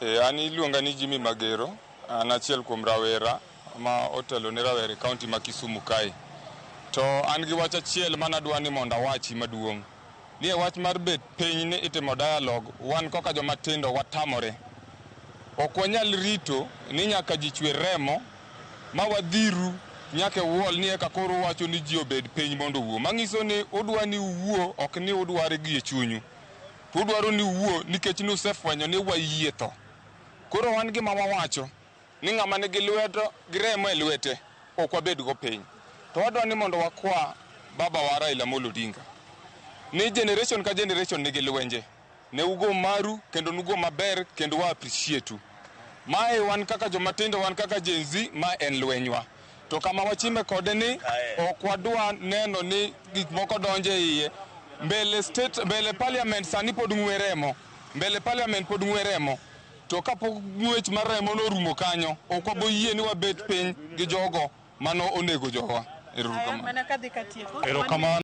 An iluonga ni Jimmy Magero, an achiel kuom rawera ma otelo ne rawere kaunti ma Kisumu kae. To an gi wach achiel mana dwa ni mondo awachi maduong'. Ni wach mar bet piny ni itimo dialogue, wan kaka joma tindo watamore. Ok wanyal rito ni nyaka ji chwer remo ma wadhiru nyaka wall ni eka koro wacho ni ji obed piny mondo wuo. Manyiso ni udwa ni uwuo, ok ni udware gi e chunyu. Udwaro ni uwuo nikech nusefwenyo ni wayie tho. Koro wan gima wawacho ni ng'ama nigi lwedo gi remo e lwete ok wabed go piny. To wadwa ni mondo wakwa baba wa Raila Amolo Odinga ni generation ka generation nigi lwenje. Ne ugo maru kendo nugo maber kendo wa appreciate. Mae wan kaka joma tindo, wan kaka Gen Z, ma en lwenywa. To kama wachime kode ni ok wadwa neno ni gik moko donje iye. Mbele parliament sani pod ng'we remo. Mbele parliament pod ng'we remo. To kapok ng'wech mar remo norumo kanyo, ok waboyie ni wabet piny gi jogo mano onego jowa. Erokamano.